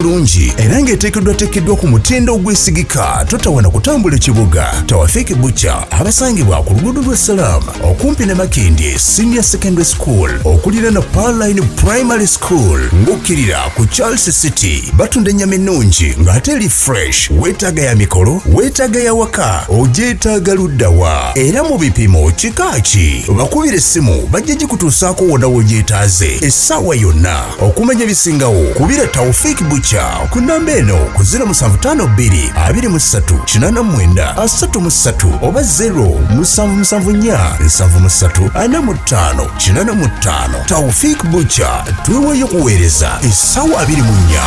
Lungi era ng'eteekeddwa ku mutindo ogwesigika totawana kutambula ekibuga Tawafiki Butcher abasangibwa ku luguudo lwa Salaam okumpi ne Makindye Senior Secondary School okulira na Pearline Primary School ng'okkirira ku Charles City batunda ennyama ennungi ng'ate eri fresh weetaaga ya mikolo weetaaga ya waka ogyetaaga luddawa era mu bipimo kika ki bakubira essimu bajja gikutuusaako wonna w'ogyetaaze essaawa yonna okumanya ebisingawo kubira Tawafiki Butcher ku namba eno ku 0752 23 89 33 oba 0774 73 45 85 Tawafiki Butcher tweweeyo kuweereza essaawa 24.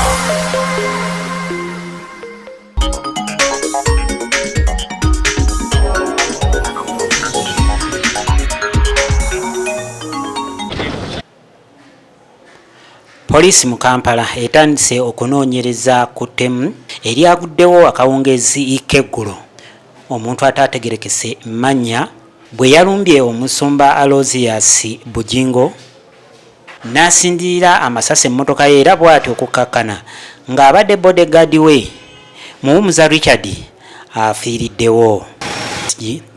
Poliisi mu Kampala etandise okunoonyereza ku ttemu eryaguddewo akawungezi k'eggulo. Omuntu ataategerekese mannya bwe yalumbye Omusumba Aloysius Bujingo n'asindiira amasasi emmotoka ye era bw'atyo okukkakkana ng'abadde bodyguard we Muhumuza Richard afiiriddewo.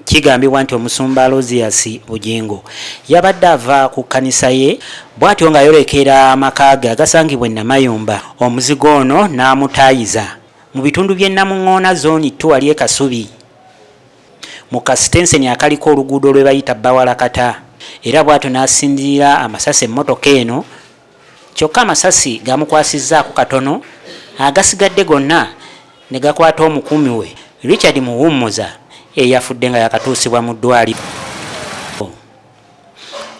Kigambibwa nti Omusumba Aloysius Bujingo yabadde ava ku kkanisa ye bw'atyo ng'ayolekera amaka ge agasangibwa e Namayumba. Omuzigo ono n'amutaayiza mu bitundu by'e Namuŋŋoona zooni Ttwali e Kasubi mu kasitenseni akaliko oluguudo lwe bayita Bawalakata era bw'atyo n'asindiira amasasi emmotoka eno kyokka amasasi gamukwasizzaako katono agasigadde gonna ne gakwata omukuumi we Richard Muhumuza eyafudde nga yakatusibwa mu ddwaliiro.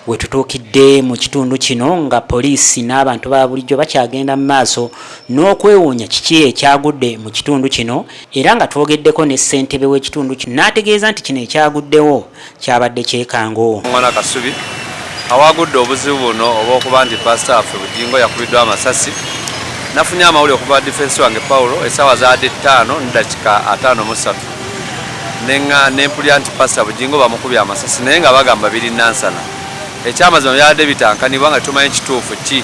We tutuukidde mu kitundu kino nga poliisi n'abantu ba bulijjo bakyagenda mu maaso n'okwewuunya kiki ekyagudde mu kitundu kino era nga twogeddeko ne ssentebe w'ekitundu kino n'ategeeza nti kino ekyaguddewo kyabadde kyekango. Mwana Kasubi awagudde obuzibu buno obw'okuba nti pastor affe Bujingo yakubiddwa amasasi. Nafunye amawulire okuva defense wange Paulo essaawa zaadde 5:53 nenga nempulya nti pastor Bujingo bamukubye amasasi naye nga bagamba biri nansana. Ekyamazima byabadde bitankanibwa nga tumanyi kituufu ki.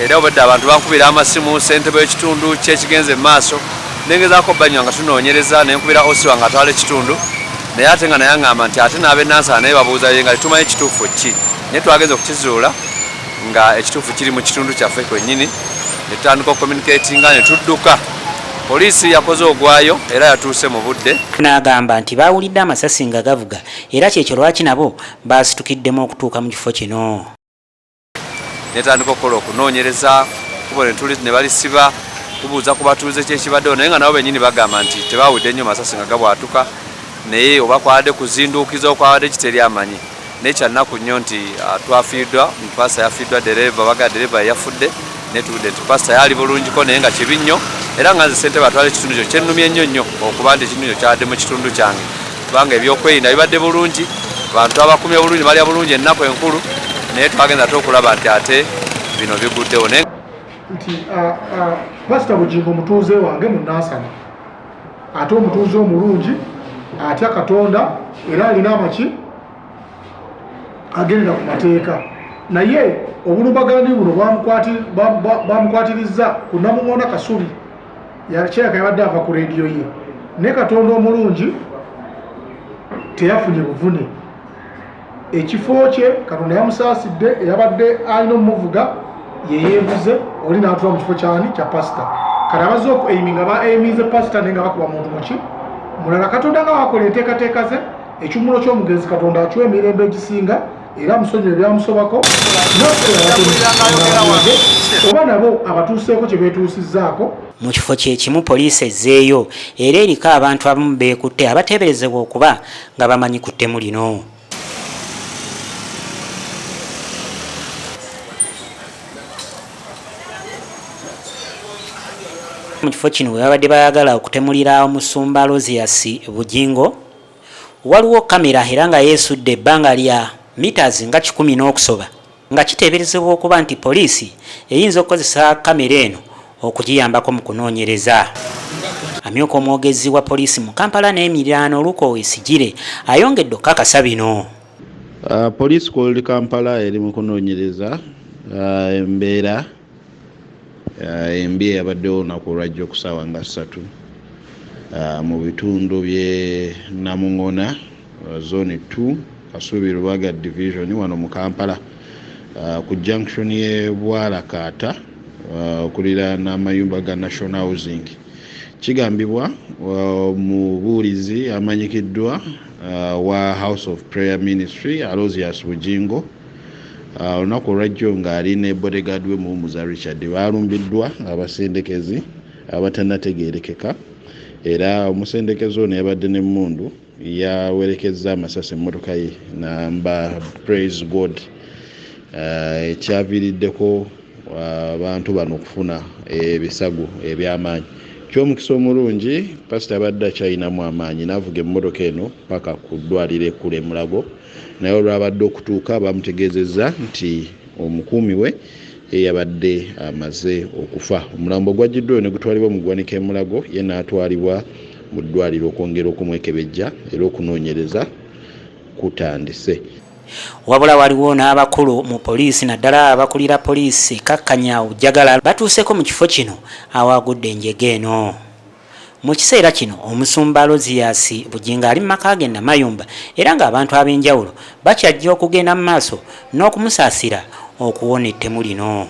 Era obadde abantu bankubira amasimu ssentebe w'ekitundu kyekigenze mu maaso nengezaako banywa nga tunoonyereza nenkubira osi wange atwala ekitundu naye ate nga naye aŋŋamba nti ate n'abe nansana naye babuuza ye nga tetumanyi kituufu ki. Naye twagenze okukizuula nga ekituufu kiri mu kitundu kyaffe kwennyini ne tutandika okommunikatinga ne tudduka. Poliisi yakoze ogwayo era yatuuse mu budde. N'agamba nti baawulidde amasasi nga gavuga era kyekyo lwaki nabo baasitukiddemu okutuuka mu kifo kino. Netandika okukola okunoonyereza kubone tuli ne balisiba tubuuza ku batuuze kyekibaddewo naye nga nabo bennyini bagamba nti tebaawudde nnyo masasi nga gabwatuka naye oba kwawadde kuzinduukiza okwawadde kiteri amanyi. Naye kyannaku nnyo nti twafiiddwa pastor yafiiddwa dereva baga dereva yafudde netudde nti pastor yali bulungiko naye nga kibi nnyo era nga nze ssentebe atwala ekitundu kyo kyennumye nnyo okuba nti ekitundu kyo kyawadde mu kitundu kyange kubanga ebyokwerinda bibadde bulungi abantu abakumye bulungi balya bulungi ennaku enkulu naye twagenza ate okulaba nti ate bino biguddewo nti pastor Bujingo mutuuze wange munansana ate omutuuze omulungi atya Katonda era alina amaki agendera ku mateeka naye obulumbagani buno bamukwatiriza ku Namuŋŋoona Kasubi yakyeka yabadde ava ku rediyo ye ne Katonda omulungi teyafunye buvune. Ekifo kye Katonda yamusaasidde eyabadde alina omuvuga yeyeebuze oli n'atula mu kifo kyani kya pastor kati abaze okueiminga baeimize pastor naye nga bakuba muntu muki mulala. Katonda nga wakola enteekateeka ze ekimululo ky'omugenzi Katonda akywa emirembe egisinga era musonyiwe ebyamusobako oba nabo abatuuseeko kye beetuusizzaako. Mu kifo kyekimu poliisi ezzeeyo era eriko abantu abamu beekutte abateeberezebwa okuba nga bamanyi ku ttemu lino. Mu kifo kino we babadde bayagala okutemulira Omusumba Aloysius Bujingo waliwo kamera era nga yeesudde ebbanga lya meters nga 10 n'okusoba nga kiteeberezebwa okuba nti poliisi eyinza okukozesa kamera eno okugiyambako mu kunoonyereza. Amyuka omwogezi wa poliisi mu Kampala n'emiriraano Luko Esigire ayongedde okukakasa bino. Police called Kampala eri mu kunoonyereza embeera embi eyabaddewo olunaku olwajja ku ssaawa nga 3 mu bitundu by'e Namuŋŋona zone 2 Kasubi Lubaga division wano mu Kampala ku junction y'e Bwalakaata okulira n'amayumba ga National Housing. Kigambibwa mubuulizi amanyikiddwa wa House of Prayer Ministry Aloysius Bujingo olunaku olwajjo ng'ali ne bodyguard we Muhumuza Richard balumbiddwa abasendekezi abatannategeerekeka, era omusendekezi ono yabadde n'emmundu yawerekezza amasasi emmotoka ye namba Praise God, ekyaviiriddeko abantu bano okufuna ebisago eby'amaanyi. Ky'omukisa omulungi pasita abadde akyalinamu amaanyi n'avuga emmotoka eno paka ku ddwaliiro ekkulu e Mulago, naye olwabadde okutuuka bamutegeezezza nti omukuumi we yabadde amaze okufa. Omulambo gwajjiddwayo ne gutwalibwa mu ggwanika e Mulago, ye n'atwalibwa mu ddwaliro okwongera okumwekebejja era okunoonyereza kutandise. Wabula waliwo n'abakulu mu poliisi naddala abakulira poliisi kakkanya ojjagala batuuseko mu kifo kino awagudde enjega eno. Mu kiseera kino Omusumba Aloysius Bujingo ali mu maka ge Namayumba, era ng'abantu ab'enjawulo bakyajja okugenda mu maaso n'okumusaasira okuwona ettemu lino.